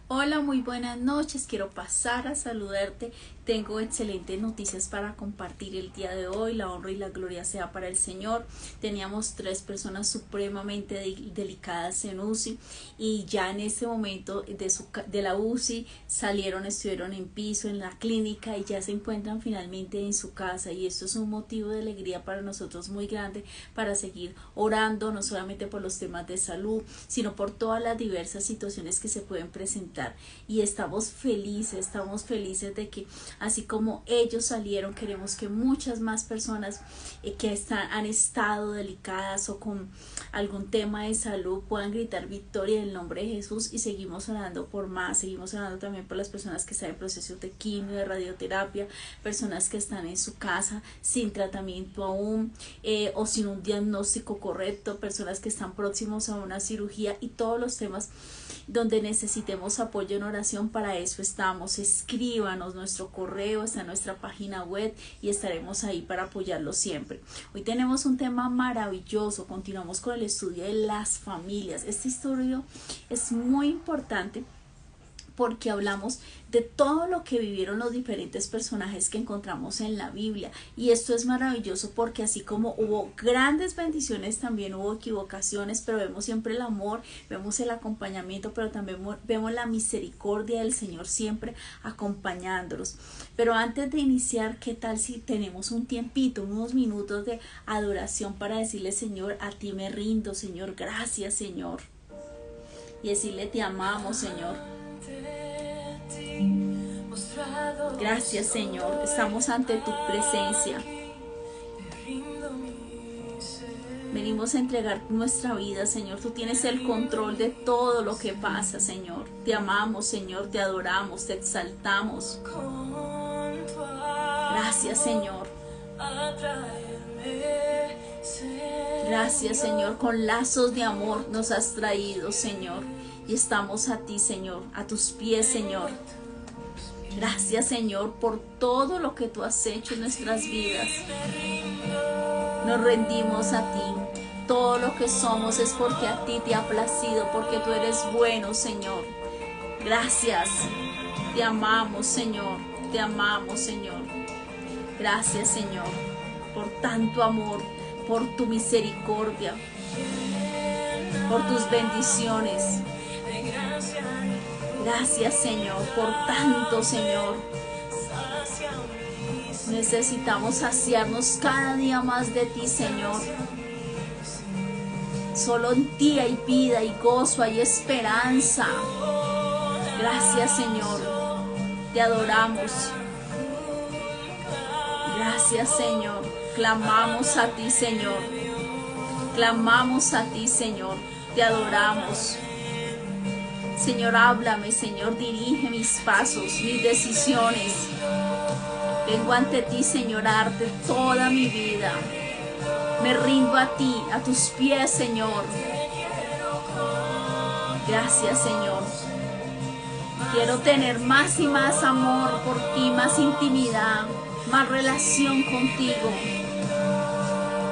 Hola, muy buenas noches. Quiero pasar a saludarte. Tengo excelentes noticias para compartir el día de hoy. La honra y la gloria sea para el Señor. Teníamos 3 personas supremamente delicadas en UCI y ya en este momento de la UCI salieron, estuvieron en piso, en la clínica y ya se encuentran finalmente en su casa. Y esto es un motivo de alegría para nosotros muy grande para seguir orando, no solamente por los temas de salud, sino por todas las diversas situaciones que se pueden presentar. Y estamos felices de que así como ellos salieron, queremos que muchas más personas que han estado delicadas o con algún tema de salud puedan gritar victoria en el nombre de Jesús. Y seguimos orando por más, seguimos orando también por las personas que están en procesos de quimio, de radioterapia, personas que están en su casa sin tratamiento aún o sin un diagnóstico correcto, personas que están próximos a una cirugía y todos los temas donde necesitemos apoyo en oración. Para eso estamos. Escríbanos, nuestro correo está en nuestra página web y estaremos ahí para apoyarlos siempre. Hoy tenemos un tema maravilloso. Continuamos con el estudio de las familias. Este estudio es muy importante porque hablamos de todo lo que vivieron los diferentes personajes que encontramos en la Biblia. Y esto es maravilloso porque así como hubo grandes bendiciones, también hubo equivocaciones, pero vemos siempre el amor, vemos el acompañamiento, pero también vemos la misericordia del Señor siempre acompañándolos. Pero antes de iniciar, ¿qué tal si tenemos un tiempito, unos minutos de adoración para decirle: Señor, a ti me rindo, Señor, gracias, Señor? Y decirle: te amamos, Señor. Gracias, Señor, estamos ante tu presencia. Venimos a entregar nuestra vida, Señor. Tú tienes el control de todo lo que pasa, Señor. Te amamos, Señor, te adoramos, te exaltamos. Gracias, Señor. Gracias, Señor. Con lazos de amor nos has traído, Señor. Y estamos a ti, Señor, a tus pies, Señor. Gracias, Señor, por todo lo que tú has hecho en nuestras vidas. Nos rendimos a ti. Todo lo que somos es porque a ti te ha placido, porque tú eres bueno, Señor. Gracias. Te amamos, Señor. Te amamos, Señor. Gracias, Señor, por tanto amor, por tu misericordia, por tus bendiciones. Gracias, Señor, por tanto, Señor. Necesitamos saciarnos cada día más de ti, Señor. Solo en ti hay vida y gozo, hay esperanza. Gracias, Señor. Te adoramos. Gracias, Señor. Clamamos a ti, Señor. Clamamos a ti, Señor. Te adoramos. Señor, háblame, Señor, dirige mis pasos, mis decisiones. Vengo ante ti, Señor, a darte toda mi vida. Me rindo a ti, a tus pies, Señor. Gracias, Señor. Quiero tener más y más amor por ti, más intimidad, más relación contigo.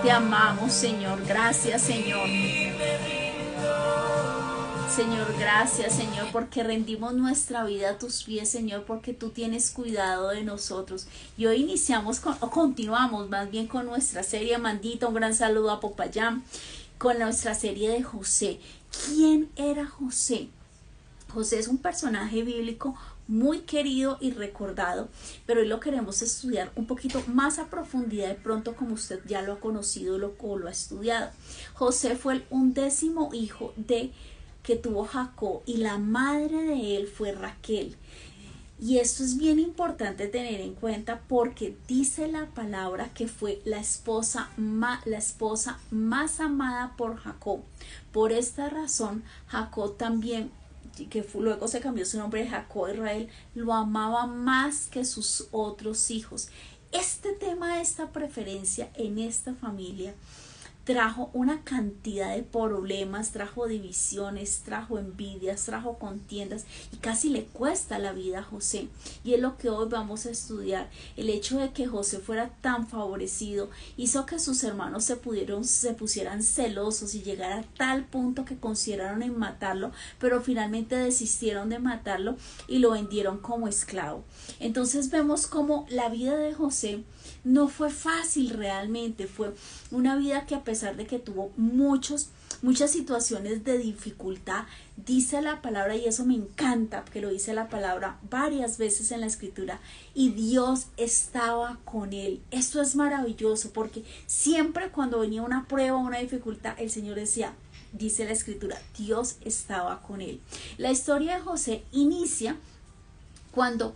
Te amamos, Señor. Gracias, Señor. Señor, gracias, Señor, porque rendimos nuestra vida a tus pies, Señor, porque tú tienes cuidado de nosotros. Y hoy continuamos más bien con nuestra serie. Mandita, un gran saludo a Popayán, con nuestra serie de José. ¿Quién era José? José es un personaje bíblico muy querido y recordado, pero hoy lo queremos estudiar un poquito más a profundidad, de pronto como usted ya lo ha conocido o lo ha estudiado. José fue el 11º hijo que tuvo Jacob, y la madre de él fue Raquel. Y esto es bien importante tener en cuenta porque dice la palabra que fue la esposa más amada por Jacob. Por esta razón, Jacob también, que luego se cambió su nombre de Jacob Israel, lo amaba más que sus otros hijos. Este tema, esta preferencia en esta familia, trajo una cantidad de problemas, trajo divisiones, trajo envidias, trajo contiendas y casi le cuesta la vida a José. Y es lo que hoy vamos a estudiar. El hecho de que José fuera tan favorecido hizo que sus hermanos se pusieran celosos y llegara a tal punto que consideraron en matarlo, pero finalmente desistieron de matarlo y lo vendieron como esclavo. Entonces vemos cómo la vida de José no fue fácil realmente, fue una vida que a pesar de que tuvo muchas situaciones de dificultad, dice la palabra, y eso me encanta, que lo dice la palabra varias veces en la escritura, y Dios estaba con él. Esto es maravilloso, porque siempre cuando venía una prueba, una dificultad, el Señor decía, dice la escritura, Dios estaba con él. La historia de José inicia cuando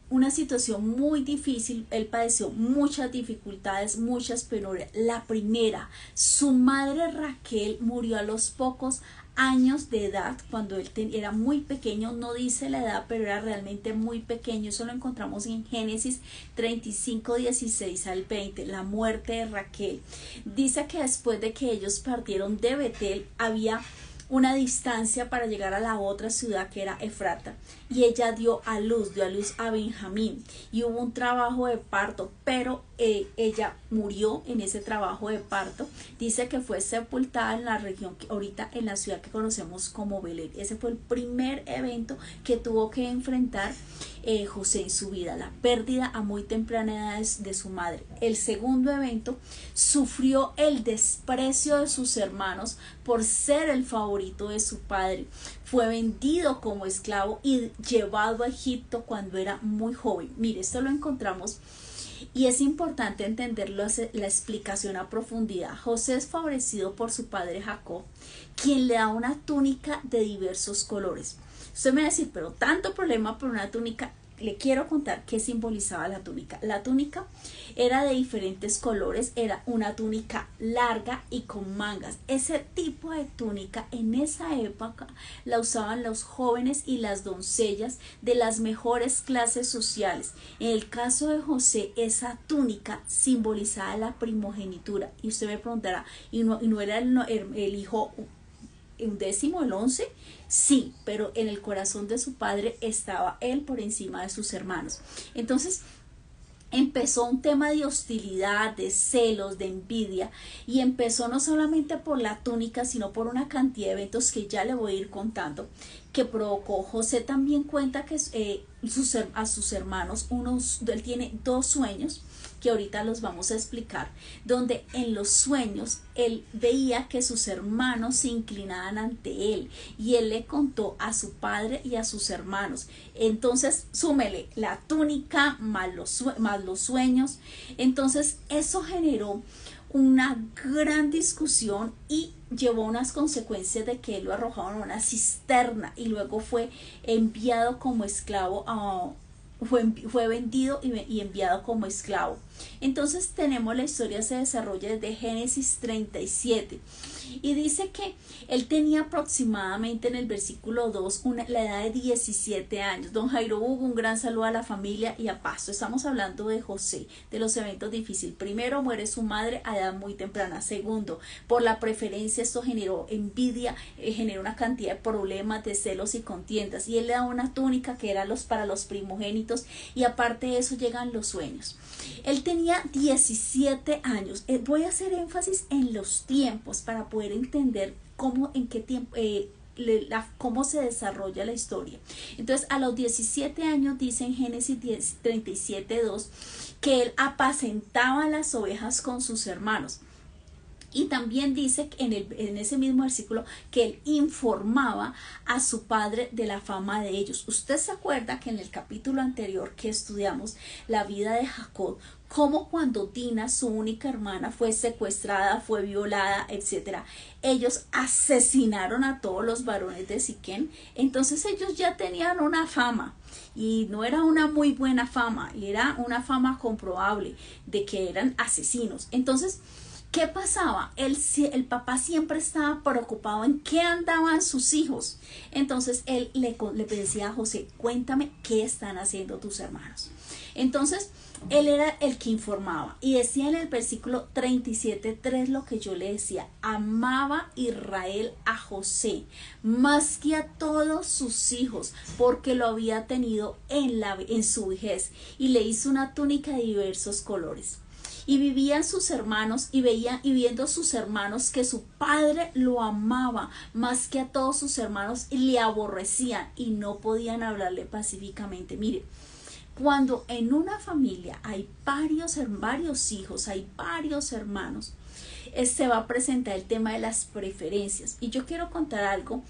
una situación muy difícil, él padeció muchas dificultades, muchas penurias. La primera, su madre Raquel murió a los pocos años de edad, cuando él era muy pequeño, no dice la edad, pero era realmente muy pequeño. Eso lo encontramos en Génesis 35, 16 al 20, la muerte de Raquel. Dice que después de que ellos partieron de Betel, había una distancia para llegar a la otra ciudad que era Efrata, y ella dio a luz a Benjamín, y hubo un trabajo de parto, pero ella murió en ese trabajo de parto. Dice que fue sepultada en la región, ahorita en la ciudad que conocemos como Belén. Ese fue el primer evento que tuvo que enfrentar José en su vida, la pérdida a muy temprana edad de su madre. El segundo evento, sufrió el desprecio de sus hermanos por ser el favorito de su padre. Fue vendido como esclavo y llevado a Egipto cuando era muy joven. Mire, esto lo encontramos y es importante entenderlo, la explicación a profundidad. José es favorecido por su padre Jacob, quien le da una túnica de diversos colores. Usted me va a decir, pero tanto problema por una túnica. Le quiero contar qué simbolizaba la túnica. La túnica era de diferentes colores, era una túnica larga y con mangas. Ese tipo de túnica en esa época la usaban los jóvenes y las doncellas de las mejores clases sociales. En el caso de José, esa túnica simbolizaba la primogenitura. Y usted me preguntará, ¿y no era el hijo undécimo, el 11? Sí, pero en el corazón de su padre estaba él por encima de sus hermanos. Entonces empezó un tema de hostilidad, de celos, de envidia, y empezó no solamente por la túnica, sino por una cantidad de eventos que ya le voy a ir contando, que provocó. José también cuenta que a sus hermanos, él tiene 2 sueños, que ahorita los vamos a explicar, donde en los sueños él veía que sus hermanos se inclinaban ante él, y él le contó a su padre y a sus hermanos. Entonces súmele la túnica más los sueños. Entonces eso generó una gran discusión y llevó unas consecuencias de que él lo arrojaron a una cisterna y luego fue enviado como esclavo fue vendido y enviado como esclavo. Entonces tenemos la historia, se desarrolla desde Génesis 37 y dice que él tenía aproximadamente, en el versículo 2, la edad de 17 años. Don Jairo Hugo, un gran saludo a la familia y a Pasto. Estamos hablando de José, de los eventos difíciles. Primero, muere su madre a edad muy temprana. Segundo, por la preferencia, esto generó envidia, generó una cantidad de problemas, de celos y contiendas, y él le da una túnica que era para los primogénitos, y aparte de eso llegan los sueños. Él tenía 17 años. Voy a hacer énfasis en los tiempos para poder entender en qué tiempo, cómo se desarrolla la historia. Entonces, a los 17 años, dice en Génesis 37:2, que él apacentaba las ovejas con sus hermanos. Y también dice en ese mismo versículo que él informaba a su padre de la fama de ellos. Usted se acuerda que en el capítulo anterior que estudiamos la vida de Jacob, como cuando Dina, su única hermana, fue secuestrada, fue violada, etc., ellos asesinaron a todos los varones de Siquén. Entonces ellos ya tenían una fama, y no era una muy buena fama, era una fama comprobable de que eran asesinos. Entonces, ¿qué pasaba? El papá siempre estaba preocupado en qué andaban sus hijos. Entonces él le decía a José, cuéntame qué están haciendo tus hermanos. Entonces Él era el que informaba y decía en el versículo 37:3 lo que yo le decía: amaba Israel a José más que a todos sus hijos, porque lo había tenido en su vejez, y le hizo una túnica de diversos colores. Y vivían sus hermanos y viendo sus hermanos que su padre lo amaba más que a todos sus hermanos, y le aborrecían y no podían hablarle pacíficamente. Mire, cuando en una familia hay varios hijos, hay varios hermanos, se va a presentar el tema de las preferencias. Y yo quiero contar algo.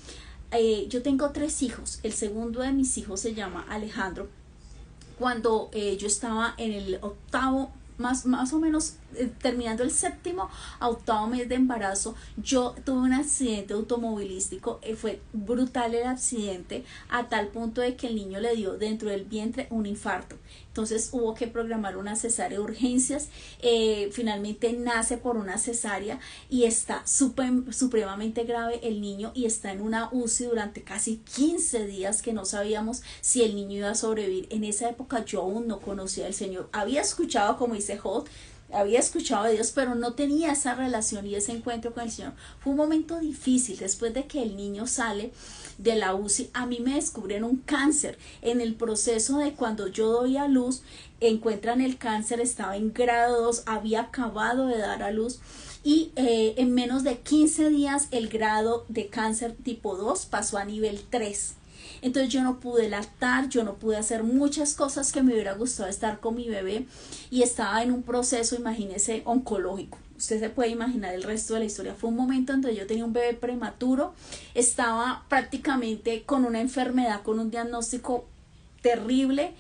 Yo tengo 3 hijos. El segundo de mis hijos se llama Alejandro. Cuando yo estaba en el octavo, más o menos terminando el 7º a 8º mes de embarazo, yo tuve un accidente automovilístico. Fue brutal el accidente, a tal punto de que el niño le dio dentro del vientre un infarto. Entonces hubo que programar una cesárea de urgencias. Finalmente nace por una cesárea y está supremamente grave el niño, y está en una UCI durante casi 15 días, que no sabíamos si el niño iba a sobrevivir. En esa época yo aún no conocía al Señor. Había escuchado, como dice Job, había escuchado de Dios, pero no tenía esa relación y ese encuentro con el Señor. Fue un momento difícil. Después de que el niño sale de la UCI, a mí me descubren un cáncer. En el proceso de cuando yo doy a luz, encuentran el cáncer, estaba en grado 2, había acabado de dar a luz, y en menos de 15 días el grado de cáncer tipo 2 pasó a nivel 3. Entonces yo no pude lactar, yo no pude hacer muchas cosas que me hubiera gustado estar con mi bebé, y estaba en un proceso, imagínese, oncológico. Usted se puede imaginar el resto de la historia. Fue un momento en donde yo tenía un bebé prematuro, estaba prácticamente con una enfermedad, con un diagnóstico terrible,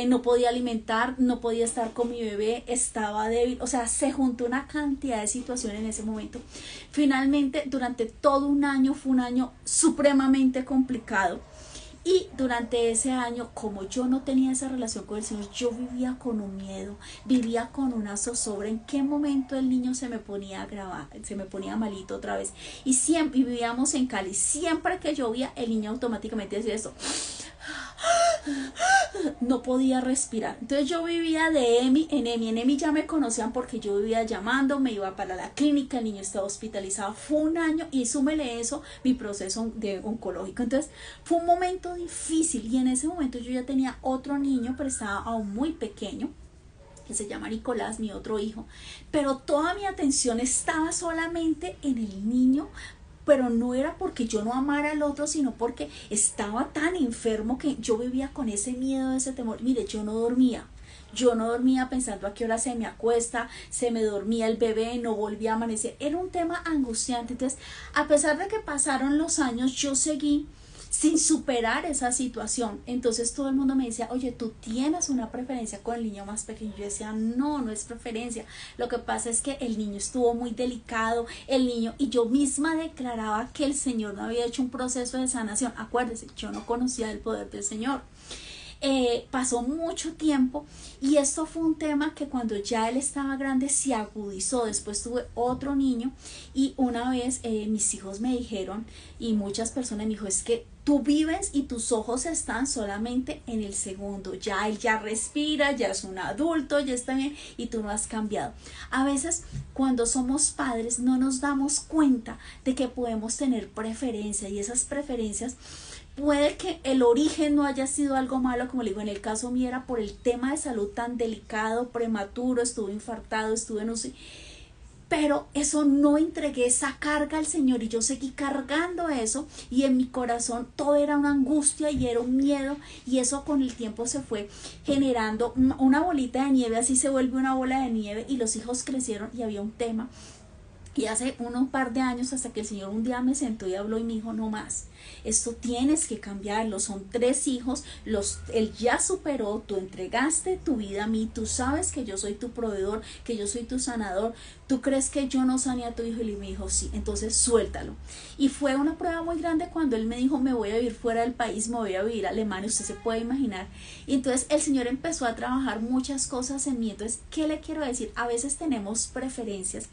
no podía alimentar, no podía estar con mi bebé, estaba débil. O sea, se juntó una cantidad de situaciones en ese momento. Finalmente, durante todo un año, fue un año supremamente complicado. Y durante ese año, como yo no tenía esa relación con el Señor, yo vivía con un miedo, vivía con una zozobra. En qué momento el niño se me ponía se me ponía malito otra vez. Y vivíamos en Cali. Siempre que llovía, el niño automáticamente decía eso. No podía respirar. Entonces yo vivía de EMI en EMI. En EMI ya me conocían porque yo vivía llamando, me iba para la clínica, el niño estaba hospitalizado. Fue un año, y súmele eso, mi proceso de oncológico. Entonces fue un momento difícil, y en ese momento yo ya tenía otro niño, pero estaba aún muy pequeño, que se llama Nicolás, mi otro hijo. Pero toda mi atención estaba solamente en el niño, pero no era porque yo no amara al otro, sino porque estaba tan enfermo que yo vivía con ese miedo, ese temor. Mire, yo no dormía pensando a qué hora se me acuesta, se me dormía el bebé, no volvía a amanecer. Era un tema angustiante. Entonces, a pesar de que pasaron los años, yo seguí sin superar esa situación. Entonces todo el mundo me decía: oye, tú tienes una preferencia con el niño más pequeño. Yo decía: no, no es preferencia, lo que pasa es que el niño estuvo muy delicado, y yo misma declaraba que el Señor no había hecho un proceso de sanación. Acuérdese, yo no conocía el poder del Señor. Pasó mucho tiempo, y esto fue un tema que cuando ya él estaba grande se agudizó. Después tuve otro niño, y una vez mis hijos me dijeron, y muchas personas me dijeron: es que tú vives y tus ojos están solamente en el segundo, ya él ya respira, ya es un adulto, ya está bien, y tú no has cambiado. A veces cuando somos padres no nos damos cuenta de que podemos tener preferencias, y esas preferencias puede que el origen no haya sido algo malo, como le digo, en el caso mío era por el tema de salud tan delicado, prematuro, estuve infartado, estuve en UCI, pero eso no entregué esa carga al Señor, y yo seguí cargando eso, y en mi corazón todo era una angustia y era un miedo, y eso con el tiempo se fue generando una bolita de nieve. Así se vuelve una bola de nieve, y los hijos crecieron, y había un tema. Y hace un par de años, hasta que el Señor un día me sentó y habló y me dijo: no más, esto tienes que cambiarlo, son 3 hijos, él ya superó, tú entregaste tu vida a mí, tú sabes que yo soy tu proveedor, que yo soy tu sanador, ¿tú crees que yo no sané a tu hijo? Y me dijo: sí, entonces suéltalo. Y fue una prueba muy grande cuando él me dijo: me voy a vivir fuera del país, me voy a vivir a Alemania. Usted se puede imaginar. Y entonces el Señor empezó a trabajar muchas cosas en mí. Entonces, ¿qué le quiero decir? A veces tenemos preferencias,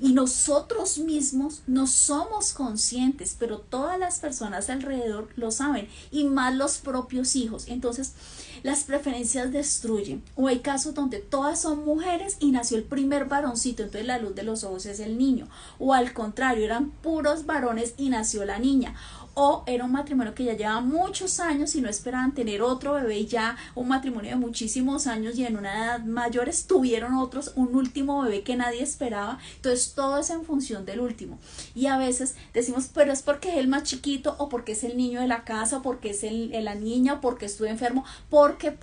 y nosotros mismos no somos conscientes, pero todas las personas alrededor lo saben, y más los propios hijos. Entonces las preferencias destruyen. O hay casos donde todas son mujeres y nació el primer varoncito, entonces la luz de los ojos es el niño. O al contrario, eran puros varones y nació la niña. O era un matrimonio que ya llevaba muchos años y no esperaban tener otro bebé, y ya un matrimonio de muchísimos años y en una edad mayores tuvieron un último bebé que nadie esperaba. Entonces todo es en función del último. Y a veces decimos, pero es porque es el más chiquito, o porque es el niño de la casa, o porque es la niña, o porque estuve enfermo, porque,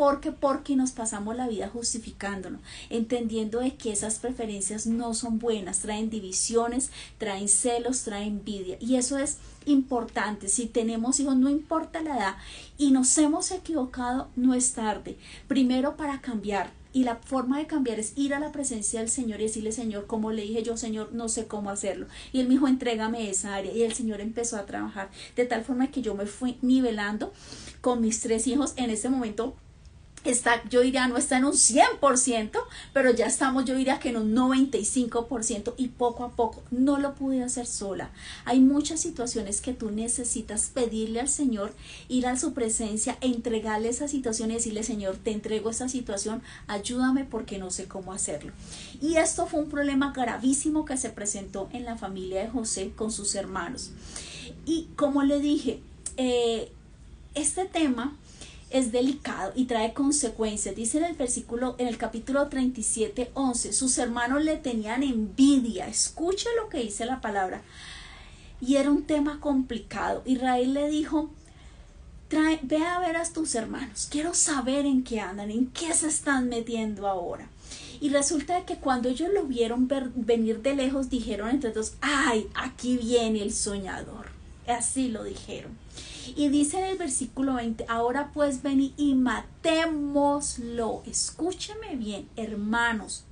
y nos pasamos la vida justificándonos, entendiendo de que esas preferencias no son buenas, traen divisiones, traen celos, traen envidia. Y eso es importante. Si tenemos hijos, no importa la edad y nos hemos equivocado, no es tarde. Primero, para cambiar, y la forma de cambiar es ir a la presencia del Señor y decirle: Señor, como le dije yo, Señor, no sé cómo hacerlo. Y Él me dijo: entrégame esa área. Y el Señor empezó a trabajar de tal forma que yo me fui nivelando con mis 3 hijos. En ese momento yo diría, no está en un 100%, pero ya estamos, yo diría que en un 95%, y poco a poco. No lo pude hacer sola. Hay muchas situaciones que tú necesitas pedirle al Señor, ir a su presencia, entregarle esa situación y decirle: Señor, te entrego esta situación, ayúdame porque no sé cómo hacerlo. Y esto fue un problema gravísimo que se presentó en la familia de José con sus hermanos. Y como le dije, este tema es delicado y trae consecuencias. Dice en el capítulo 37:11, sus hermanos le tenían envidia. Escuche lo que dice la palabra. Y era un tema complicado. Israel le dijo: ve a ver a tus hermanos, quiero saber en qué andan, en qué se están metiendo ahora. Y resulta que cuando ellos lo vieron venir de lejos, dijeron entre todos: ay, aquí viene el soñador. Así lo dijeron. Y dice en el versículo 20: ahora pues ven y matémoslo. Escúcheme bien, hermanos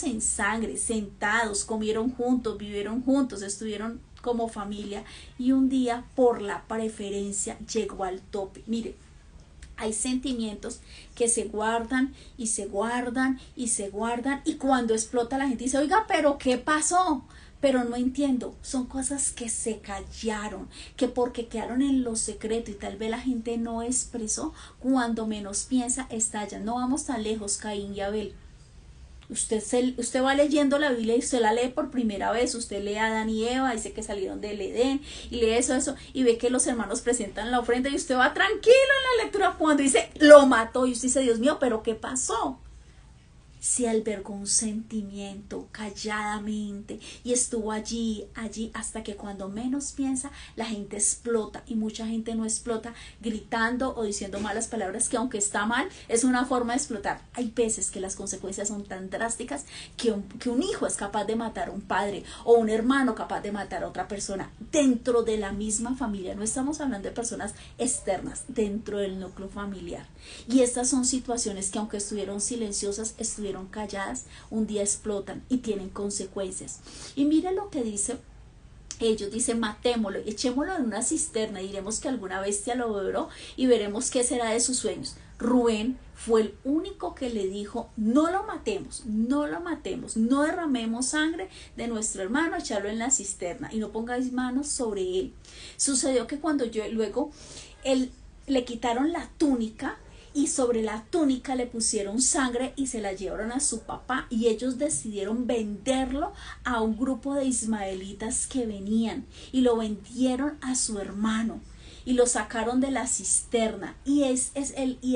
en sangre, sentados, comieron juntos, vivieron juntos, estuvieron como familia, y un día por la preferencia llegó al tope. Mire, hay sentimientos que se guardan y se guardan y se guardan, y cuando explota la gente dice: oiga, pero ¿qué pasó? Pero no entiendo, son cosas que se callaron, que porque quedaron en lo secreto y tal vez la gente no expresó, cuando menos piensa estallan. No vamos tan lejos, Caín y Abel. Usted va leyendo la Biblia y usted la lee por primera vez, usted lee a Adán y Eva, dice que salieron del Edén, y lee eso, y ve que los hermanos presentan la ofrenda, y usted va tranquilo en la lectura cuando dice: lo mató, y usted dice: Dios mío, ¿pero qué pasó? Se albergó un sentimiento calladamente y estuvo allí hasta que cuando menos piensa la gente explota, y mucha gente no explota gritando o diciendo malas palabras, que aunque está mal es una forma de explotar. Hay veces que las consecuencias son tan drásticas que un hijo es capaz de matar a un padre, o un hermano capaz de matar a otra persona dentro de la misma familia. No estamos hablando de personas externas, dentro del núcleo familiar. Y estas son situaciones que, aunque estuvieron silenciosas, estuvieron calladas, un día explotan y tienen consecuencias. Y mire lo que dice ellos: dice: matémoslo, echémoslo en una cisterna, diremos que alguna bestia lo devoró y veremos qué será de sus sueños. Rubén fue el único que le dijo: no lo matemos, no lo matemos, no derramemos sangre de nuestro hermano, echarlo en la cisterna y no pongáis manos sobre él. Sucedió que cuando luego le quitaron la túnica, y sobre la túnica le pusieron sangre y se la llevaron a su papá, y ellos decidieron venderlo a un grupo de ismaelitas que venían, y lo vendieron a su hermano y lo sacaron de la cisterna, y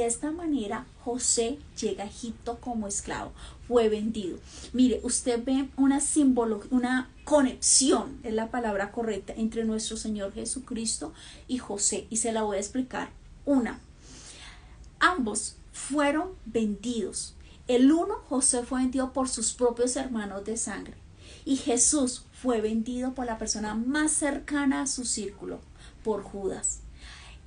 esta manera José llega a Egipto como esclavo, fue vendido. Mire, usted ve una simbología, una conexión, es la palabra correcta, entre nuestro Señor Jesucristo y José, y se la voy a explicar. Ambos fueron vendidos. El uno, José, fue vendido por sus propios hermanos de sangre, y Jesús fue vendido por la persona más cercana a su círculo, por Judas.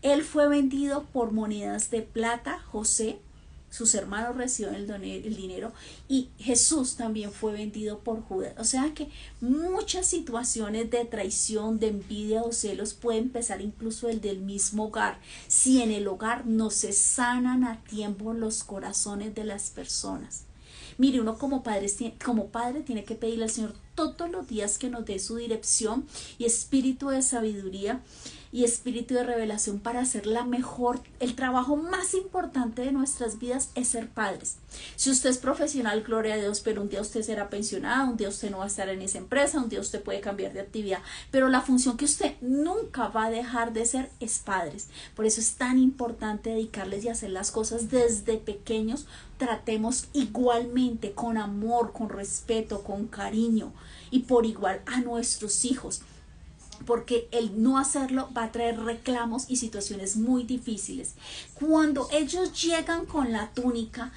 Él fue vendido por monedas de plata, José, sus hermanos recibieron el dinero, y Jesús también fue vendido por Judas. O sea que muchas situaciones de traición, de envidia o celos pueden empezar incluso el del mismo hogar, si en el hogar no se sanan a tiempo los corazones de las personas. Mire, uno como padre tiene que pedirle al Señor todos los días que nos dé su dirección y espíritu de sabiduría y espíritu de revelación para hacer el trabajo más importante de nuestras vidas es ser padres. Si usted es profesional, gloria a Dios, pero un día usted será pensionado, un día usted no va a estar en esa empresa, un día usted puede cambiar de actividad, pero la función que usted nunca va a dejar de ser es padres. Por eso es tan importante dedicarles y hacer las cosas desde pequeños. Tratemos igualmente, con amor, con respeto, con cariño y por igual a nuestros hijos, porque el no hacerlo va a traer reclamos y situaciones muy difíciles. Cuando ellos llegan con la túnica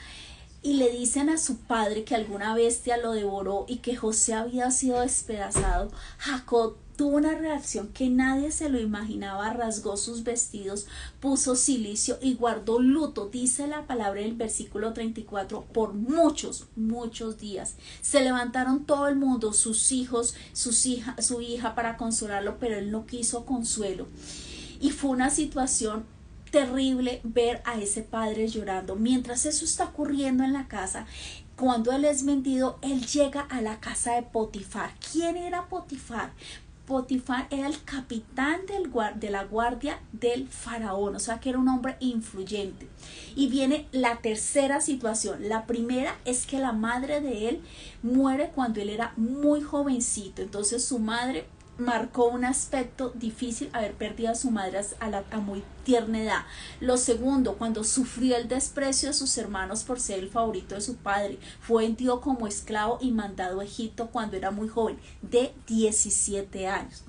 y le dicen a su padre que alguna bestia lo devoró y que José había sido despedazado, Jacob tuvo una reacción que nadie se lo imaginaba. Rasgó sus vestidos, puso cilicio y guardó luto, dice la palabra en el versículo 34, por muchos días. Se levantaron todo el mundo, sus hijos, su hija para consolarlo, pero él no quiso consuelo. Y fue una situación terrible ver a ese padre llorando. Mientras eso está ocurriendo en la casa, cuando él es vendido, él llega a la casa de Potifar. ¿Quién era Potifar? Potifar era el capitán de la guardia del faraón, o sea que era un hombre influyente. Y viene la tercera situación. La primera es que la madre de él muere cuando él era muy jovencito, entonces su madre marcó un aspecto difícil haber perdido a su madre a muy tierna edad. Lo segundo, cuando sufrió el desprecio de sus hermanos por ser el favorito de su padre, fue vendido como esclavo y mandado a Egipto cuando era muy joven, de 17 años.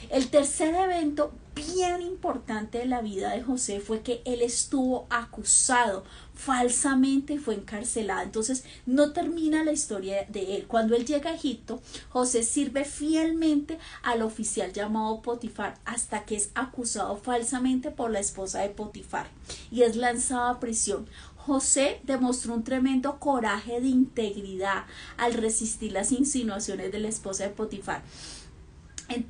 El tercer evento bien importante de la vida de José fue que él estuvo acusado falsamente y fue encarcelado. Entonces no termina la historia de él. Cuando él llega a Egipto, José sirve fielmente al oficial llamado Potifar hasta que es acusado falsamente por la esposa de Potifar y es lanzado a prisión. José demostró un tremendo coraje de integridad al resistir las insinuaciones de la esposa de Potifar.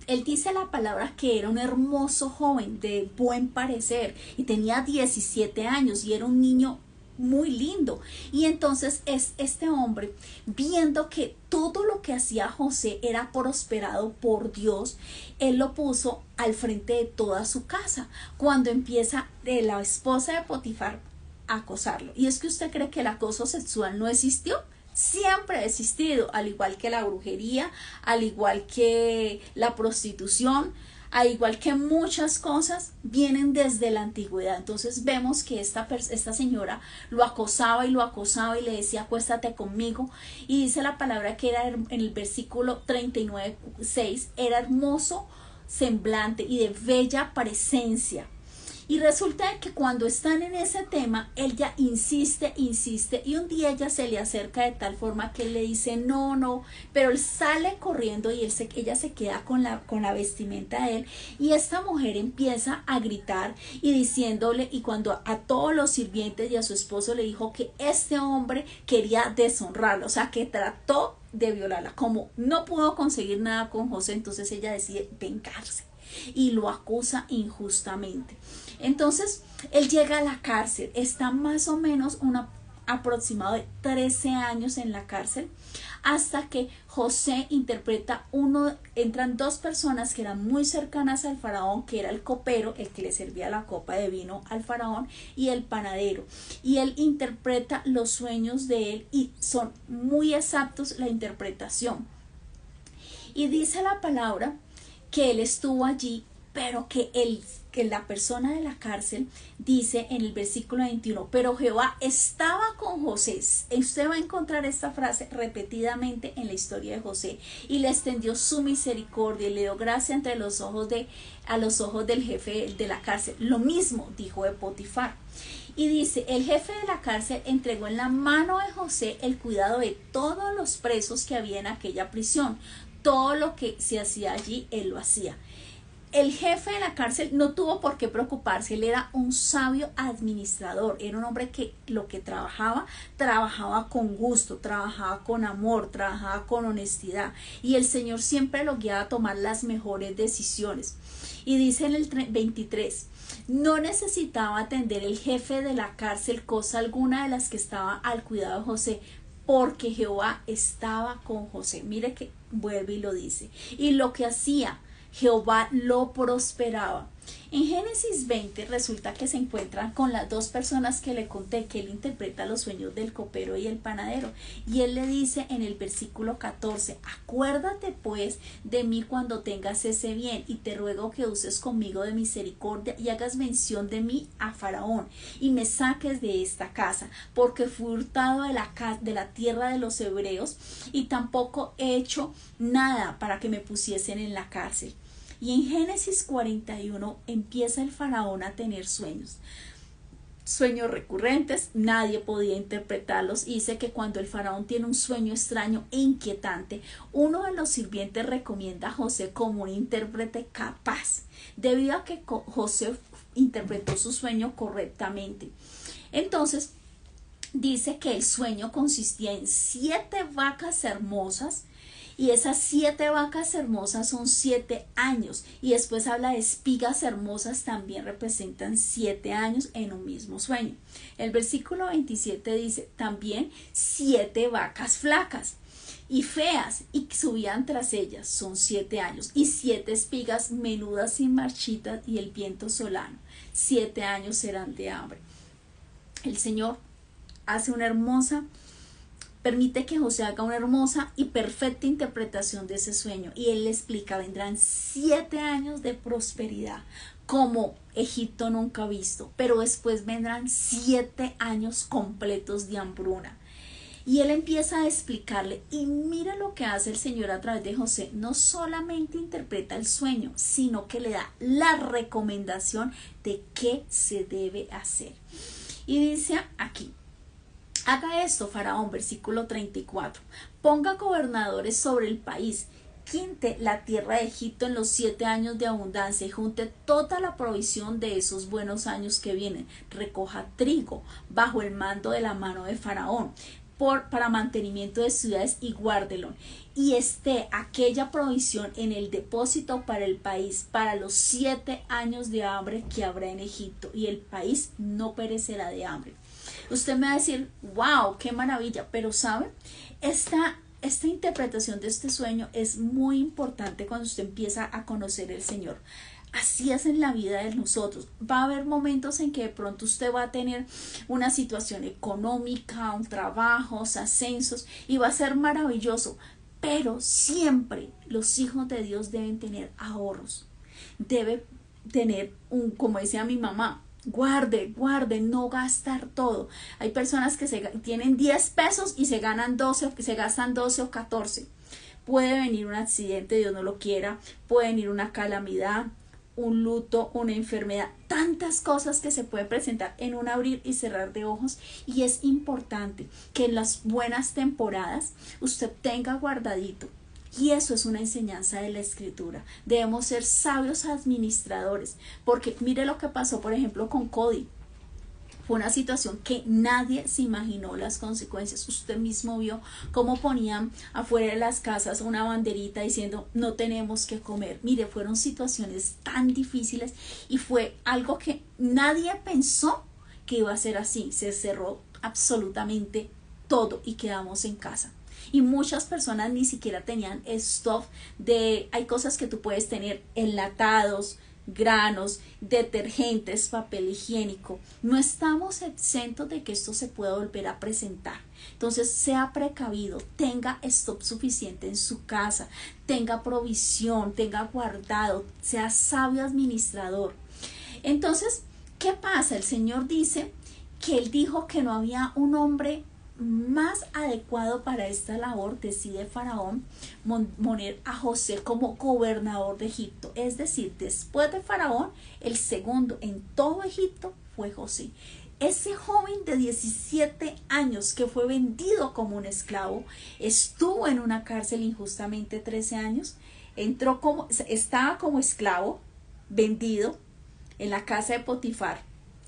Él dice la palabra que era un hermoso joven de buen parecer y tenía 17 años y era un niño muy lindo. Y entonces este hombre, viendo que todo lo que hacía José era prosperado por Dios, él lo puso al frente de toda su casa. Cuando empieza la esposa de Potifar a acosarlo. ¿Y es que usted cree que el acoso sexual no existió? Siempre ha existido, al igual que la brujería, al igual que la prostitución, al igual que muchas cosas vienen desde la antigüedad. Entonces vemos que esta señora lo acosaba y le decía acuéstate conmigo, y dice la palabra que era en el versículo 39:6, era hermoso semblante y de bella presencia. Y resulta que cuando están en ese tema, él ya insiste, y un día ella se le acerca de tal forma que él le dice no, pero él sale corriendo y ella se queda con la vestimenta de él, y esta mujer empieza a gritar y diciéndole, y cuando a todos los sirvientes y a su esposo le dijo que este hombre quería deshonrarlo, o sea que trató de violarla. Como no pudo conseguir nada con José, entonces ella decide vengarse y lo acusa injustamente. Entonces él llega a la cárcel, está más o menos aproximado de 13 años en la cárcel, hasta que José interpreta entran dos personas que eran muy cercanas al faraón, que era el copero, el que le servía la copa de vino al faraón, y el panadero, y él interpreta los sueños de él y son muy exactos la interpretación. Y dice la palabra que él estuvo allí, pero que la persona de la cárcel dice en el versículo 21, pero Jehová estaba con José. Usted va a encontrar esta frase repetidamente en la historia de José, y le extendió su misericordia y le dio gracia a los ojos del jefe de la cárcel. Lo mismo dijo de Potifar. Y dice, el jefe de la cárcel entregó en la mano de José el cuidado de todos los presos que había en aquella prisión. Todo lo que se hacía allí, él lo hacía. El jefe de la cárcel no tuvo por qué preocuparse, él era un sabio administrador, era un hombre que lo que trabajaba con gusto, trabajaba con amor, trabajaba con honestidad, y el Señor siempre lo guiaba a tomar las mejores decisiones. Y dice en el 23, no necesitaba atender el jefe de la cárcel cosa alguna de las que estaba al cuidado de José, porque Jehová estaba con José. Mire que vuelve y lo dice. Y lo que hacía Jehová lo prosperaba. En Génesis 20 resulta que se encuentran con las dos personas que le conté, que él interpreta los sueños del copero y el panadero. Y él le dice en el versículo 14, acuérdate pues de mí cuando tengas ese bien, y te ruego que uses conmigo de misericordia y hagas mención de mí a Faraón, y me saques de esta casa, porque fui hurtado de la tierra de los hebreos, y tampoco he hecho nada para que me pusiesen en la cárcel. Y en Génesis 41 empieza el faraón a tener sueños recurrentes, nadie podía interpretarlos. Y dice que cuando el faraón tiene un sueño extraño e inquietante, uno de los sirvientes recomienda a José como un intérprete capaz, debido a que José interpretó su sueño correctamente. Entonces dice que el sueño consistía en 7 vacas hermosas, y esas 7 vacas hermosas son 7 años, y después habla de espigas hermosas, también representan 7 años en un mismo sueño. El versículo 27 dice también 7 vacas flacas y feas, y subían tras ellas, son 7 años, y 7 espigas menudas y marchitas, y el viento solano, 7 años serán de hambre. El Señor hace una hermosa permite que José haga una hermosa y perfecta interpretación de ese sueño, y él le explica, vendrán 7 años de prosperidad como Egipto nunca ha visto, pero después vendrán 7 años completos de hambruna. Y él empieza a explicarle, y mira lo que hace el Señor a través de José. No solamente interpreta el sueño, sino que le da la recomendación de qué se debe hacer. Y dice aquí, haga esto, Faraón, versículo 34, ponga gobernadores sobre el país, quinte la tierra de Egipto en los 7 años de abundancia y junte toda la provisión de esos buenos años que vienen, recoja trigo bajo el mando de la mano de Faraón para mantenimiento de ciudades, y guárdelo, y esté aquella provisión en el depósito para el país para los 7 años de hambre que habrá en Egipto, y el país no perecerá de hambre. Usted me va a decir, wow, qué maravilla, pero ¿sabe? Esta interpretación de este sueño es muy importante cuando usted empieza a conocer el Señor. Así es en la vida de nosotros. Va a haber momentos en que de pronto usted va a tener una situación económica, un trabajo, ascensos, y va a ser maravilloso, pero siempre los hijos de Dios deben tener ahorros. Debe tener como decía mi mamá, guarde, no gastar todo. Hay personas que tienen 10 pesos y se gastan 12 o 14. Puede venir un accidente, Dios no lo quiera, puede venir una calamidad, un luto, una enfermedad, tantas cosas que se pueden presentar en un abrir y cerrar de ojos, y es importante que en las buenas temporadas usted tenga guardadito. Y eso es una enseñanza de la Escritura. Debemos ser sabios administradores, porque mire lo que pasó, por ejemplo, con Cody. Fue una situación que nadie se imaginó las consecuencias. Usted mismo vio cómo ponían afuera de las casas una banderita diciendo no tenemos que comer. Mire, fueron situaciones tan difíciles y fue algo que nadie pensó que iba a ser así. Se cerró absolutamente todo y quedamos en casa. Y muchas personas ni siquiera tenían stock hay cosas que tú puedes tener, enlatados, granos, detergentes, papel higiénico. No estamos exentos de que esto se pueda volver a presentar. Entonces, sea precavido, tenga stock suficiente en su casa, tenga provisión, tenga guardado, sea sabio administrador. Entonces, ¿qué pasa? El Señor dice que Él dijo que no había un hombre más adecuado para esta labor. Decide Faraón poner a José como gobernador de Egipto, es decir, después de Faraón, el segundo en todo Egipto fue José. Ese joven de 17 años que fue vendido como un esclavo, estuvo en una cárcel injustamente 13 años, estaba como esclavo, vendido en la casa de Potifar,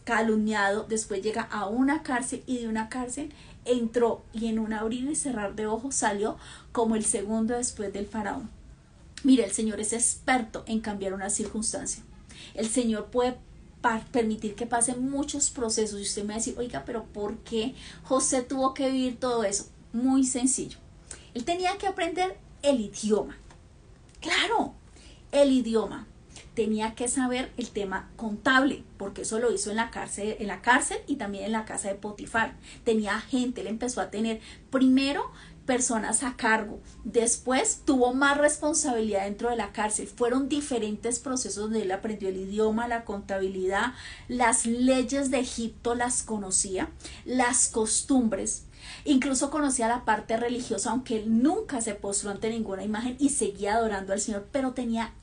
calumniado, después llega a una cárcel, y de una cárcel entró, y en un abrir y cerrar de ojos salió como el segundo después del faraón. Mire, el Señor es experto en cambiar una circunstancia. El Señor puede permitir que pasen muchos procesos, y usted me va a decir, oiga, pero ¿por qué José tuvo que vivir todo eso? Muy sencillo. Él tenía que aprender el idioma. Claro, el idioma. Tenía que saber el tema contable, porque eso lo hizo en la cárcel y también en la casa de Potifar. Tenía gente, él empezó a tener primero personas a cargo, después tuvo más responsabilidad dentro de la cárcel. Fueron diferentes procesos donde él aprendió el idioma, la contabilidad, las leyes de Egipto las conocía, las costumbres. Incluso conocía la parte religiosa, aunque él nunca se postró ante ninguna imagen y seguía adorando al Señor, pero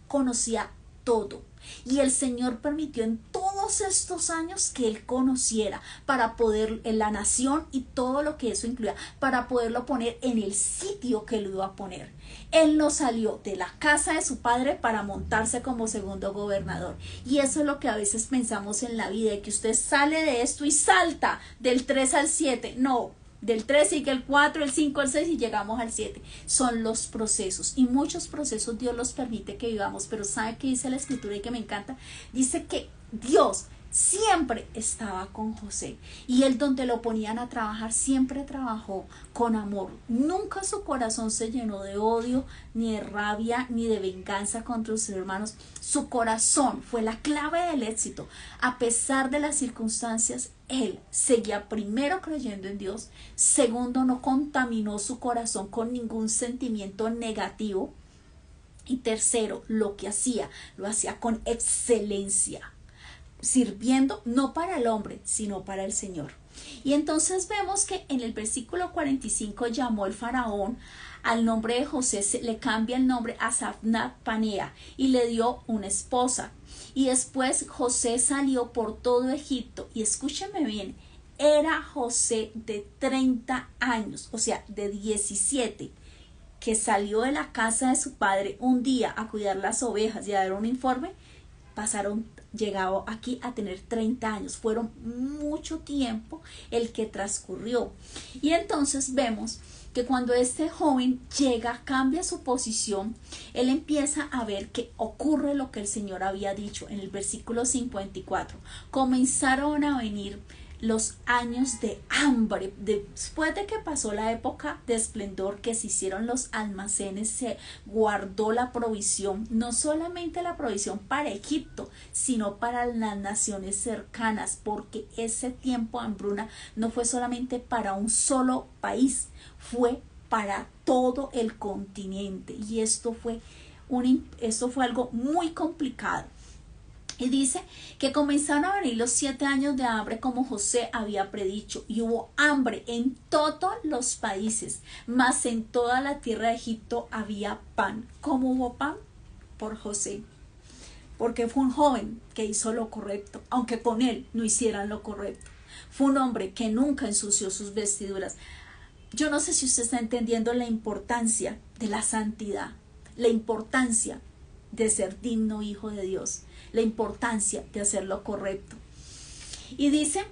conocía todo. Y el Señor permitió en todos estos años que él conociera para poder, en la nación y todo lo que eso incluía, para poderlo poner en el sitio que lo iba a poner. Él no salió de la casa de su padre para montarse como segundo gobernador. Y eso es lo que a veces pensamos en la vida, de que usted sale de esto y salta del 3 al 7. No. Del 3 sigue el 4, el 5, el 6 y llegamos al 7. Son los procesos. Y muchos procesos Dios los permite que vivamos. Pero ¿sabe qué dice la escritura y que me encanta? Dice que Dios siempre estaba con José. Y él, donde lo ponían a trabajar, siempre trabajó con amor. Nunca su corazón se llenó de odio, ni de rabia, ni de venganza contra sus hermanos. Su corazón fue la clave del éxito. A pesar de las circunstancias, él seguía primero creyendo en Dios, segundo no contaminó su corazón con ningún sentimiento negativo y tercero lo hacía con excelencia, sirviendo no para el hombre sino para el Señor. Y entonces vemos que en el versículo 45 llamó el faraón al nombre de José, le cambia el nombre a Safnat Panea y le dio una esposa. Y después José salió por todo Egipto. Y escúcheme bien, era José de 30 años, o sea, de 17, que salió de la casa de su padre un día a cuidar las ovejas y a dar un informe. Llegado aquí a tener 30 años. Fueron mucho tiempo el que transcurrió. Y entonces vemos que cuando este joven llega, cambia su posición, él empieza a ver que ocurre lo que el Señor había dicho en el versículo 54. Comenzaron a venir los años de hambre. Después de que pasó la época de esplendor, que se hicieron los almacenes, se guardó la provisión, no solamente la provisión para Egipto, sino para las naciones cercanas, porque ese tiempo de hambruna no fue solamente para un solo país, fue para todo el continente. Y esto fue algo muy complicado. Y dice que comenzaron a venir los 7 años de hambre, como José había predicho, y hubo hambre en todos los países, mas en toda la tierra de Egipto había pan. ¿Cómo hubo pan? Por José, porque fue un joven que hizo lo correcto, aunque con él no hicieran lo correcto. Fue un hombre que nunca ensució sus vestiduras. Yo no sé si usted está entendiendo la importancia de la santidad, la importancia de ser digno hijo de Dios, la importancia de hacer lo correcto. Y dice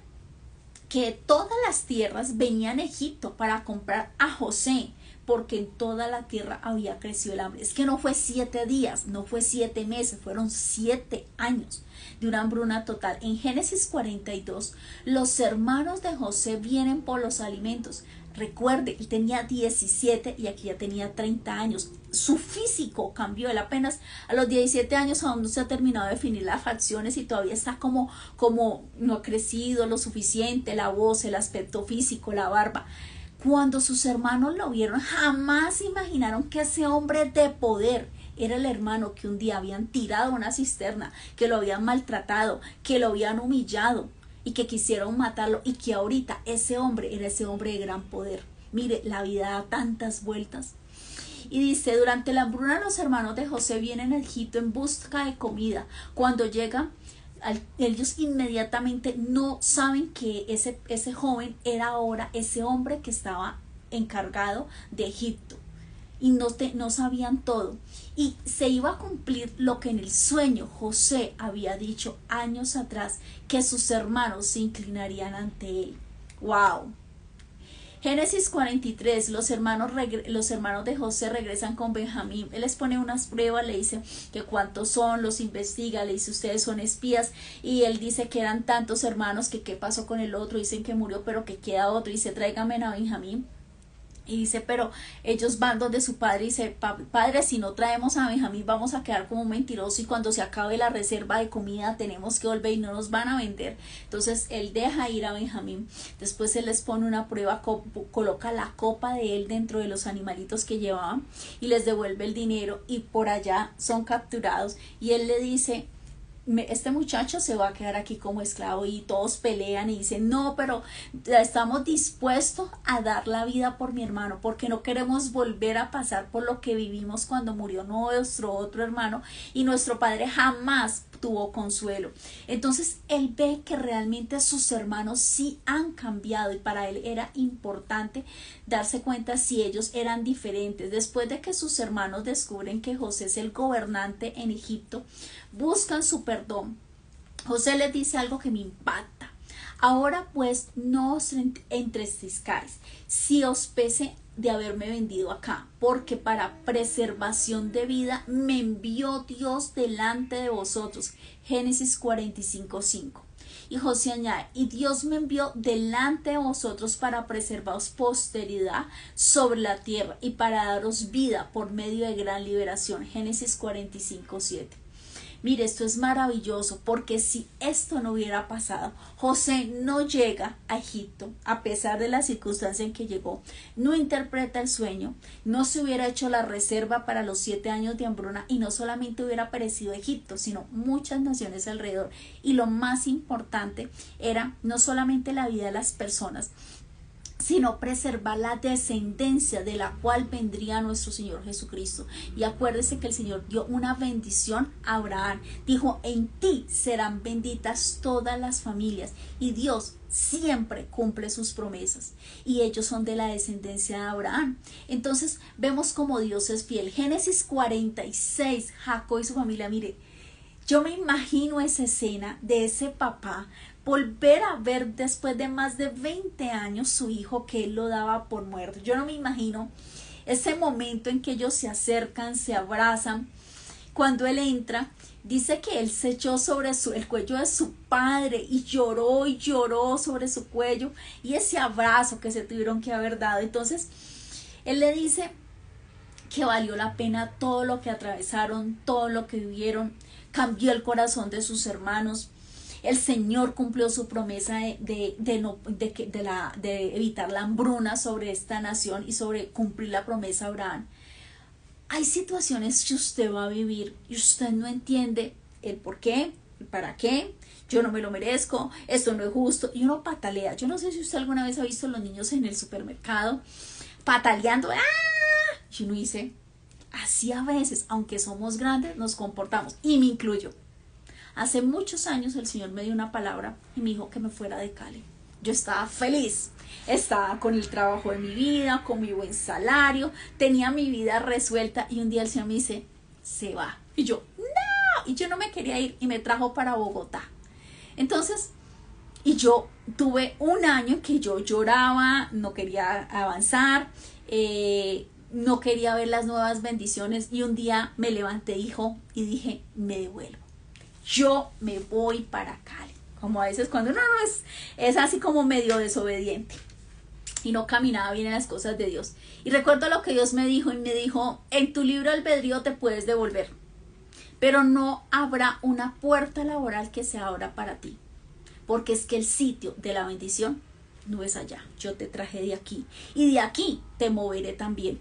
que todas las tierras venían a Egipto para comprar a José, porque en toda la tierra había crecido el hambre. Es que no fue 7 días, no fue 7 meses, fueron 7 años de una hambruna total. En Génesis 42, los hermanos de José vienen por los alimentos. Recuerde, él tenía 17 y aquí ya tenía 30 años. Su físico cambió. Él apenas a los 17 años aún no se ha terminado de definir las facciones y todavía está como no ha crecido lo suficiente, la voz, el aspecto físico, la barba. Cuando sus hermanos lo vieron, jamás imaginaron que ese hombre de poder era el hermano que un día habían tirado a una cisterna, que lo habían maltratado, que lo habían humillado y que quisieron matarlo, y que ahorita ese hombre era ese hombre de gran poder. Mire, la vida da tantas vueltas. Y dice, durante la hambruna los hermanos de José vienen a Egipto en busca de comida. Cuando llegan, ellos inmediatamente no saben que ese joven era ahora ese hombre que estaba encargado de Egipto. Y no sabían todo. Y se iba a cumplir lo que en el sueño José había dicho años atrás, que sus hermanos se inclinarían ante él. ¡Wow! Génesis 43, los hermanos de José regresan con Benjamín. Él les pone unas pruebas, le dice que cuántos son, los investiga, le dice ustedes son espías, y él dice que eran tantos hermanos, que qué pasó con el otro, dicen que murió pero que queda otro, y dice tráiganme a Benjamín. Y dice, pero ellos van donde su padre y dice, padre, si no traemos a Benjamín vamos a quedar como un mentiroso y cuando se acabe la reserva de comida tenemos que volver y no nos van a vender. Entonces él deja ir a Benjamín. Después él les pone una prueba, coloca la copa de él dentro de los animalitos que llevaban y les devuelve el dinero y por allá son capturados. Y él le dice, este muchacho se va a quedar aquí como esclavo, y todos pelean y dicen, no, pero estamos dispuestos a dar la vida por mi hermano porque no queremos volver a pasar por lo que vivimos cuando murió nuestro otro hermano y nuestro padre jamás tuvo consuelo. Entonces él ve que realmente sus hermanos sí han cambiado y para él era importante darse cuenta si ellos eran diferentes. Después de que sus hermanos descubren que José es el gobernante en Egipto, buscan su perdón. José les dice algo que me impacta. Ahora pues no os entristezcáis si os pese de haberme vendido acá, porque para preservación de vida me envió Dios delante de vosotros. Génesis 45:5. Y José añade, y Dios me envió delante de vosotros para preservaros posteridad sobre la tierra y para daros vida por medio de gran liberación. Génesis 45:7. Mire, esto es maravilloso porque si esto no hubiera pasado, José no llega a Egipto a pesar de la circunstancia en que llegó, no interpreta el sueño, no se hubiera hecho la reserva para los 7 años de hambruna y no solamente hubiera perecido Egipto, sino muchas naciones alrededor. Y lo más importante era no solamente la vida de las personas, sino preservar la descendencia de la cual vendría nuestro Señor Jesucristo. Y acuérdese que el Señor dio una bendición a Abraham. Dijo, en ti serán benditas todas las familias. Y Dios siempre cumple sus promesas. Y ellos son de la descendencia de Abraham. Entonces vemos como Dios es fiel. Génesis 46, Jacob y su familia, mire, yo me imagino esa escena de ese papá volver a ver después de más de 20 años su hijo que él lo daba por muerto. Yo no me imagino ese momento en que ellos se acercan, se abrazan. Cuando él entra, dice que él se echó sobre el cuello de su padre y lloró sobre su cuello y ese abrazo que se tuvieron que haber dado. Entonces él le dice que valió la pena todo lo que atravesaron, todo lo que vivieron, cambió el corazón de sus hermanos. El Señor cumplió su promesa de evitar la hambruna sobre esta nación y sobre cumplir la promesa a Abraham. Hay situaciones que usted va a vivir y usted no entiende el por qué, el para qué. Yo no me lo merezco, esto no es justo. Y uno patalea. Yo no sé si usted alguna vez ha visto a los niños en el supermercado pataleando. ¡Ah! Y uno dice, así a veces, aunque somos grandes, nos comportamos. Y me incluyo. Hace muchos años el Señor me dio una palabra y me dijo que me fuera de Cali. Yo estaba feliz, estaba con el trabajo de mi vida, con mi buen salario, tenía mi vida resuelta y un día el Señor me dice, se va. Y yo, no, y yo no me quería ir y me trajo para Bogotá. Entonces, y yo tuve un año en que yo lloraba, no quería avanzar, no quería ver las nuevas bendiciones y un día me levanté, hijo, y dije, me devuelvo. Yo me voy para Cali. Como a veces cuando uno no es así como medio desobediente y no caminaba bien en las cosas de Dios. Y recuerdo lo que Dios me dijo y me dijo, en tu libre albedrío te puedes devolver, pero no habrá una puerta laboral que se abra para ti, porque es que el sitio de la bendición no es allá. Yo te traje de aquí y de aquí te moveré también.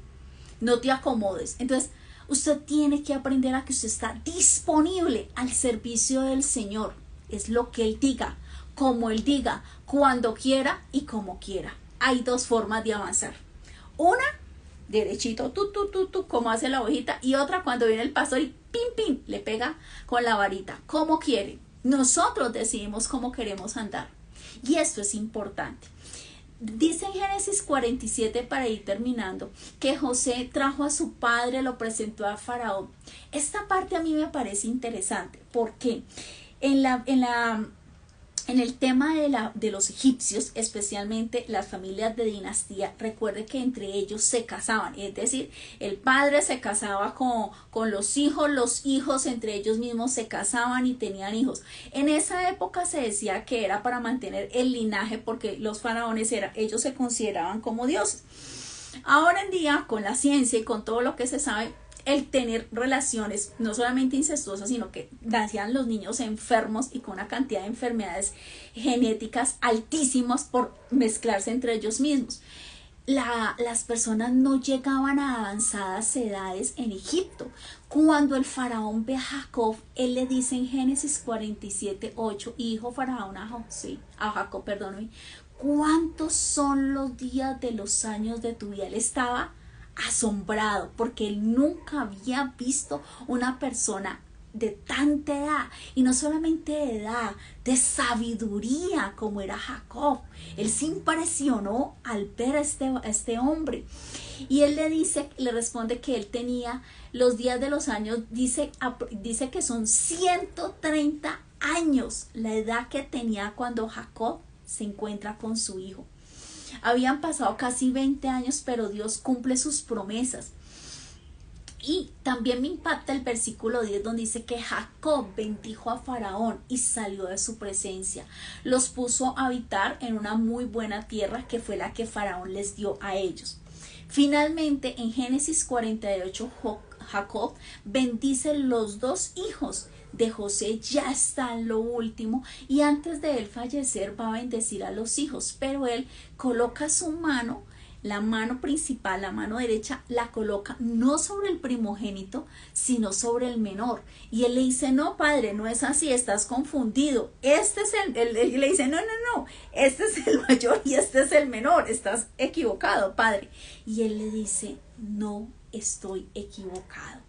No te acomodes. Entonces, usted tiene que aprender a que usted está disponible al servicio del Señor. Es lo que Él diga, como Él diga, cuando quiera y como quiera. Hay dos formas de avanzar. Una, derechito, como hace la ovejita. Y otra, cuando viene el pastor y pim, le pega con la varita. Como quiere. Nosotros decidimos cómo queremos andar. Y esto es importante. Dice en Génesis 47, para ir terminando, que José trajo a su padre, lo presentó a Faraón. Esta parte a mí me parece interesante porque en el tema de los egipcios, especialmente las familias de dinastía, recuerde que entre ellos se casaban, es decir, el padre se casaba con los hijos entre ellos mismos se casaban y tenían hijos. En esa época se decía que era para mantener el linaje porque los faraones ellos se consideraban como dioses. Ahora en día, con la ciencia y con todo lo que se sabe, el tener relaciones no solamente incestuosas, sino que nacían los niños enfermos y con una cantidad de enfermedades genéticas altísimas por mezclarse entre ellos mismos. Las personas no llegaban a avanzadas edades en Egipto. Cuando el faraón ve a Jacob, él le dice en Génesis 47:8, y dijo faraón a Jacob, perdóname, ¿cuántos son los días de los años de tu vida? Él estaba asombrado porque él nunca había visto una persona de tanta edad, y no solamente de edad, de sabiduría como era Jacob. Él se impresionó al ver a este hombre, y él le responde que él tenía los días de los años, dice que son 130 años la edad que tenía cuando Jacob se encuentra con su hijo. Habían pasado casi 20 años, pero Dios cumple sus promesas. Y también me impacta el versículo 10, donde dice que Jacob bendijo a Faraón y salió de su presencia. Los puso a habitar en una muy buena tierra, que fue la que Faraón les dio a ellos. Finalmente, en Génesis 48, Jacob bendice los dos hijos de José, ya está en lo último, y antes de él fallecer va a bendecir a los hijos, pero él coloca su mano, la mano principal, la mano derecha, la coloca no sobre el primogénito, sino sobre el menor. Y él le dice, no, padre, no es así, estás confundido. Este es él le dice, no, este es el mayor y este es el menor, estás equivocado, padre. Y él le dice, no estoy equivocado.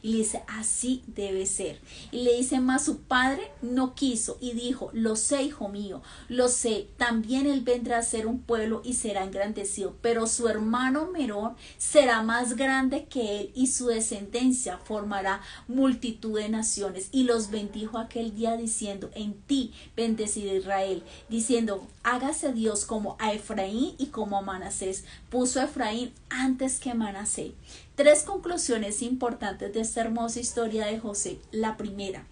Y le dice, así debe ser. Y le dice, mas su padre no quiso y dijo, lo sé, hijo mío, lo sé, también él vendrá a ser un pueblo y será engrandecido, pero su hermano menor será más grande que él y su descendencia formará multitud de naciones. Y los bendijo aquel día diciendo, en ti bendeciré Israel, diciendo, hágase Dios como a Efraín y como a Manasés. Puso a Efraín antes que Manasés. Tres conclusiones importantes de esta hermosa historia de José. La primera,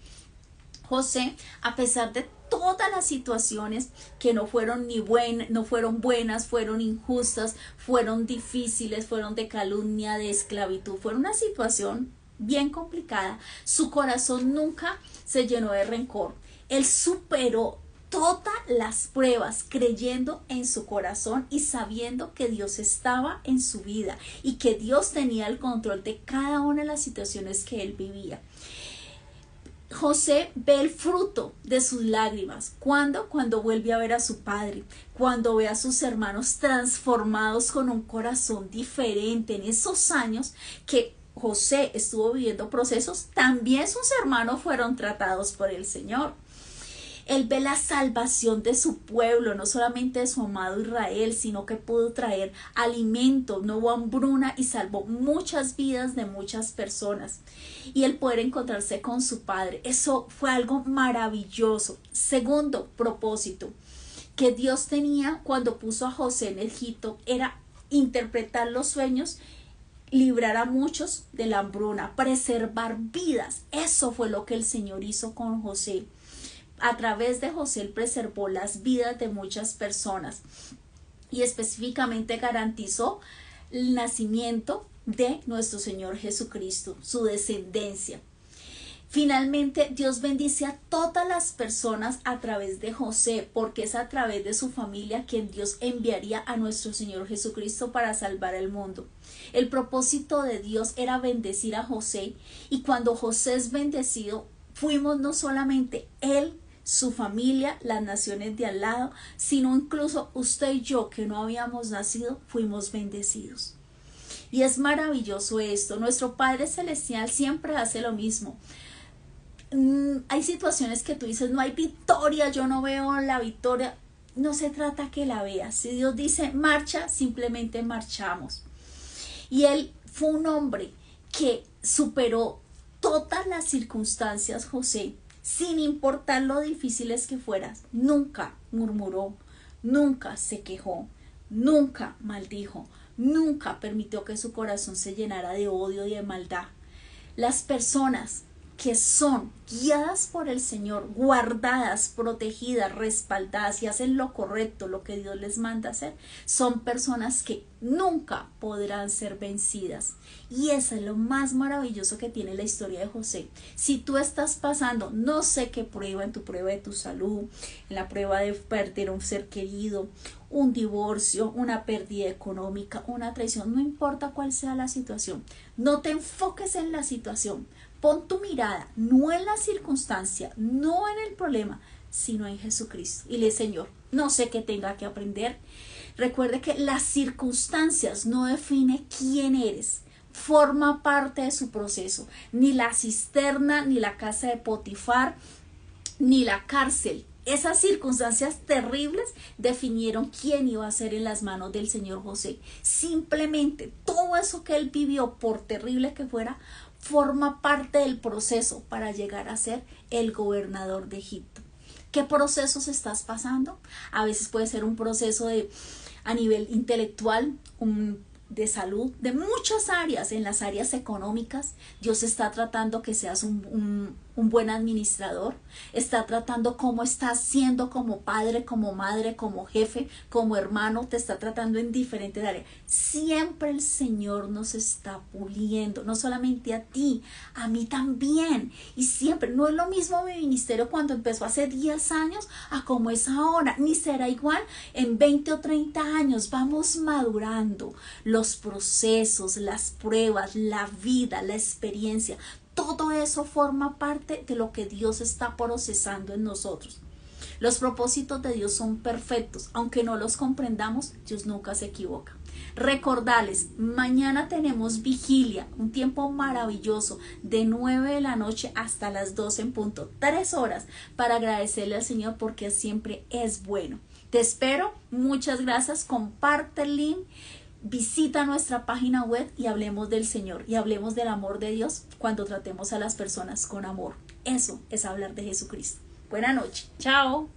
José, a pesar de todas las situaciones que no fueron buenas, fueron injustas, fueron difíciles, fueron de calumnia, de esclavitud, fue una situación bien complicada, su corazón nunca se llenó de rencor. Él superó todas las pruebas creyendo en su corazón y sabiendo que Dios estaba en su vida y que Dios tenía el control de cada una de las situaciones que él vivía. José ve el fruto de sus lágrimas. ¿Cuándo? Cuando vuelve a ver a su padre, cuando ve a sus hermanos transformados con un corazón diferente. En esos años que José estuvo viviendo procesos, también sus hermanos fueron tratados por el Señor. Él ve la salvación de su pueblo, no solamente de su amado Israel, sino que pudo traer alimento, no hubo hambruna y salvó muchas vidas de muchas personas. Y el poder encontrarse con su padre, eso fue algo maravilloso. Segundo propósito que Dios tenía cuando puso a José en Egipto era interpretar los sueños, librar a muchos de la hambruna, preservar vidas. Eso fue lo que el Señor hizo con José. A través de José, él preservó las vidas de muchas personas y específicamente garantizó el nacimiento de nuestro Señor Jesucristo, su descendencia. Finalmente, Dios bendice a todas las personas a través de José, porque es a través de su familia quien Dios enviaría a nuestro Señor Jesucristo para salvar el mundo. El propósito de Dios era bendecir a José, y cuando José es bendecido, fuimos no solamente él, su familia, las naciones de al lado, sino incluso usted y yo que no habíamos nacido, fuimos bendecidos. Y es maravilloso esto. Nuestro Padre Celestial siempre hace lo mismo. Hay situaciones que tú dices, no hay victoria, yo no veo la victoria. No se trata que la veas. Si Dios dice marcha, simplemente marchamos. Y él fue un hombre que superó todas las circunstancias, José, sin importar lo difíciles que fueran. Nunca murmuró, nunca se quejó, nunca maldijo, nunca permitió que su corazón se llenara de odio y de maldad. Las personas que son guiadas por el Señor, guardadas, protegidas, respaldadas y hacen lo correcto, lo que Dios les manda hacer, son personas que nunca podrán ser vencidas. Y eso es lo más maravilloso que tiene la historia de José. Si tú estás pasando, no sé qué prueba, en tu prueba de tu salud, en la prueba de perder un ser querido, un divorcio, una pérdida económica, una traición, no importa cuál sea la situación, no te enfoques en la situación. Pon tu mirada no en la circunstancia, no en el problema, sino en Jesucristo. Y le, Señor, no sé qué tenga que aprender. Recuerde que las circunstancias no definen quién eres. Forma parte de su proceso. Ni la cisterna, ni la casa de Potifar, ni la cárcel. Esas circunstancias terribles definieron quién iba a ser en las manos del Señor José. Simplemente todo eso que él vivió, por terrible que fuera, forma parte del proceso para llegar a ser el gobernador de Egipto. ¿Qué procesos estás pasando? A veces puede ser un proceso a nivel intelectual, de salud, de muchas áreas. En las áreas económicas, Dios está tratando que seas un buen administrador, está tratando cómo estás siendo como padre, como madre, como jefe, como hermano, te está tratando en diferentes áreas. Siempre el Señor nos está puliendo, no solamente a ti, a mí también. Y siempre, no es lo mismo mi ministerio cuando empezó hace 10 años a como es ahora, ni será igual en 20 o 30 años. Vamos madurando. Los procesos, las pruebas, la vida, la experiencia, todo eso forma parte de lo que Dios está procesando en nosotros. Los propósitos de Dios son perfectos, aunque no los comprendamos, Dios nunca se equivoca. Recordarles, mañana tenemos vigilia, un tiempo maravilloso, de 9 de la noche hasta las 12 en punto, 3 horas, para agradecerle al Señor porque siempre es bueno. Te espero, muchas gracias, comparte el link. Visita nuestra página web y hablemos del Señor y hablemos del amor de Dios cuando tratemos a las personas con amor. Eso es hablar de Jesucristo. Buenas noches. Chao.